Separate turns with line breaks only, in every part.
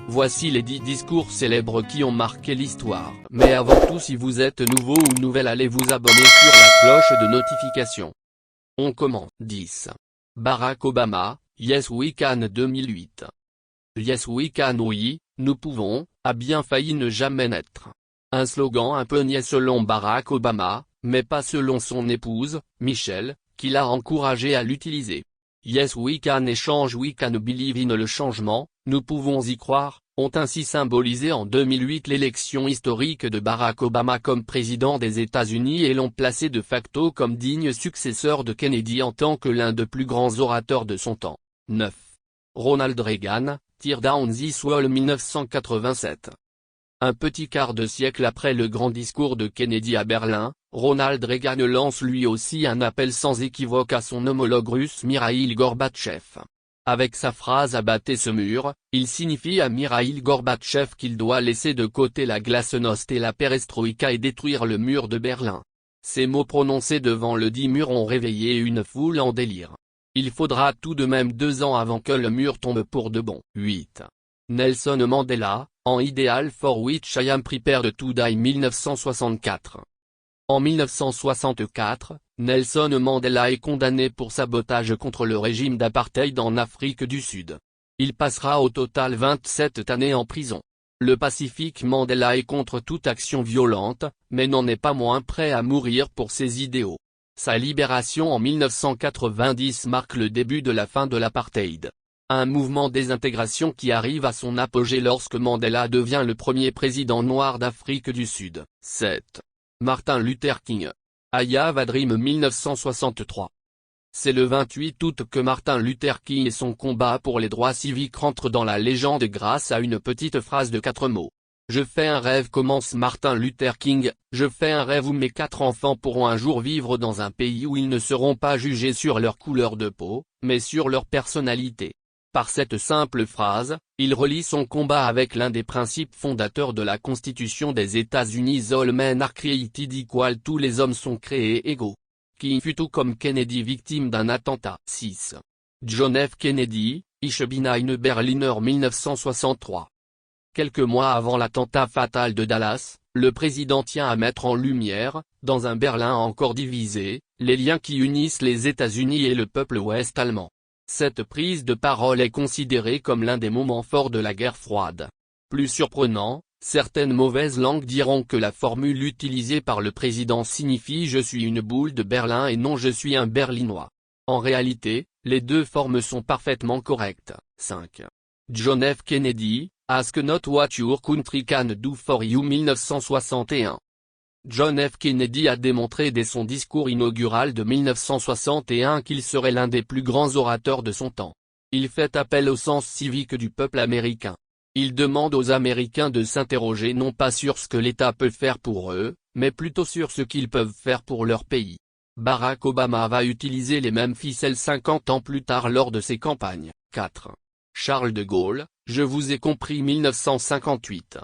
Voici les 10 discours célèbres qui ont marqué l'histoire. Mais avant tout, si vous êtes nouveau ou nouvelle, allez vous abonner sur la cloche de notification. On commence. 10. Barack Obama, Yes We Can 2008. Yes we can, oui, nous pouvons, a bien failli ne jamais naître. Un slogan un peu niais selon Barack Obama, mais pas selon son épouse, Michelle, qui l'a encouragé à l'utiliser. Yes we can et change we can believe in le changement, nous pouvons y croire, ont ainsi symbolisé en 2008 l'élection historique de Barack Obama comme président des États-Unis et l'ont placé de facto comme digne successeur de Kennedy en tant que l'un des plus grands orateurs de son temps. 9. Ronald Reagan, Tear Down This Wall 1987. Un petit quart de siècle après le grand discours de Kennedy à Berlin, Ronald Reagan lance lui aussi un appel sans équivoque à son homologue russe Mikhaïl Gorbatchev. Avec sa phrase « Abattez ce mur », il signifie à Mikhaïl Gorbatchev qu'il doit laisser de côté la glasnost et la perestroïka et détruire le mur de Berlin. Ces mots prononcés devant le dit mur ont réveillé une foule en délire. Il faudra tout de même 2 ans avant que le mur tombe pour de bon. 8. Nelson Mandela, An Ideal for Which I Am Prepared to Die 1964. En 1964, Nelson Mandela est condamné pour sabotage contre le régime d'apartheid en Afrique du Sud. Il passera au total 27 années en prison. Le pacifique Mandela est contre toute action violente, mais n'en est pas moins prêt à mourir pour ses idéaux. Sa libération en 1990 marque le début de la fin de l'apartheid. Un mouvement désintégration qui arrive à son apogée lorsque Mandela devient le premier président noir d'Afrique du Sud. 7. Martin Luther King. I Have a Dream 1963. C'est le 28 août que Martin Luther King et son combat pour les droits civiques rentrent dans la légende grâce à une petite phrase de 4 mots. Je fais un rêve, commence Martin Luther King, je fais un rêve où mes 4 enfants pourront un jour vivre dans un pays où ils ne seront pas jugés sur leur couleur de peau, mais sur leur personnalité. Par cette simple phrase, il relie son combat avec l'un des principes fondateurs de la Constitution des États-Unis: All men are created equal, tous les hommes sont créés égaux. King fut tout comme Kennedy victime d'un attentat. 6. John F. Kennedy, Ich bin ein Berliner 1963. Quelques mois avant l'attentat fatal de Dallas, le président tient à mettre en lumière, dans un Berlin encore divisé, les liens qui unissent les États-Unis et le peuple ouest-allemand. Cette prise de parole est considérée comme l'un des moments forts de la guerre froide. Plus surprenant, certaines mauvaises langues diront que la formule utilisée par le président signifie « je suis une boule de Berlin » et non « je suis un Berlinois ». En réalité, les deux formes sont parfaitement correctes. 5. John F. Kennedy, Ask Not What Your Country Can Do For You 1961. John F. Kennedy a démontré dès son discours inaugural de 1961 qu'il serait l'un des plus grands orateurs de son temps. Il fait appel au sens civique du peuple américain. Il demande aux Américains de s'interroger non pas sur ce que l'État peut faire pour eux, mais plutôt sur ce qu'ils peuvent faire pour leur pays. Barack Obama va utiliser les mêmes ficelles 50 ans plus tard lors de ses campagnes. 4. Charles de Gaulle, Je vous ai compris 1958.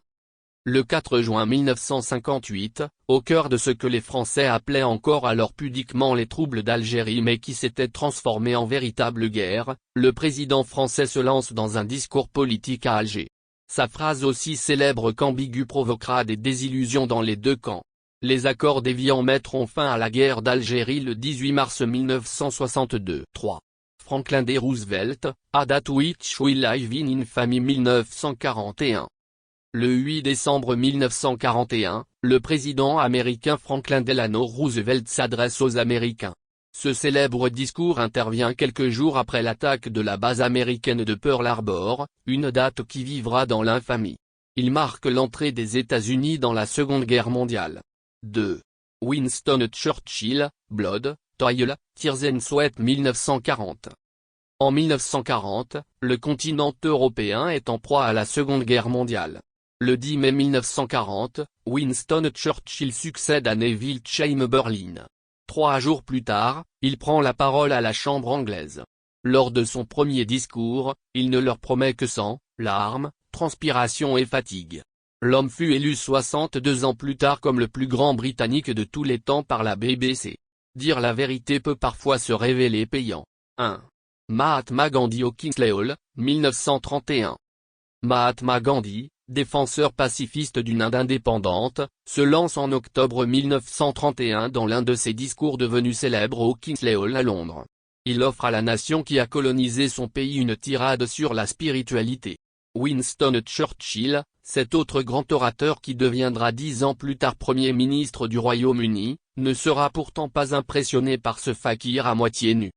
Le 4 juin 1958, au cœur de ce que les Français appelaient encore alors pudiquement les troubles d'Algérie mais qui s'étaient transformés en véritable guerre, le président français se lance dans un discours politique à Alger. Sa phrase aussi célèbre qu'ambiguë provoquera des désillusions dans les deux camps. Les accords d'Évian mettront fin à la guerre d'Algérie le 18 mars 1962. 3. Franklin D. Roosevelt, A Date Which We Live in Infamy 1941. Le 8 décembre 1941, le président américain Franklin Delano Roosevelt s'adresse aux Américains. Ce célèbre discours intervient quelques jours après l'attaque de la base américaine de Pearl Harbor, une date qui vivra dans l'infamie. Il marque l'entrée des États-Unis dans la Seconde Guerre mondiale. 2. Winston Churchill, Blood, Toil, Tears and Sweat 1940. En 1940, le continent européen est en proie à la Seconde Guerre mondiale. Le 10 mai 1940, Winston Churchill succède à Neville Chamberlain. 3 jours plus tard, il prend la parole à la Chambre anglaise. Lors de son premier discours, il ne leur promet que sang, larmes, transpiration et fatigue. L'homme fut élu 62 ans plus tard comme le plus grand Britannique de tous les temps par la BBC. Dire la vérité peut parfois se révéler payant. 1. Mahatma Gandhi au Kingsley Hall, 1931. Mahatma Gandhi, défenseur pacifiste d'une Inde indépendante, se lance en octobre 1931 dans l'un de ses discours devenus célèbres au Kingsley Hall à Londres. Il offre à la nation qui a colonisé son pays une tirade sur la spiritualité. Winston Churchill, cet autre grand orateur qui deviendra 10 ans plus tard Premier ministre du Royaume-Uni, ne sera pourtant pas impressionné par ce fakir à moitié nu.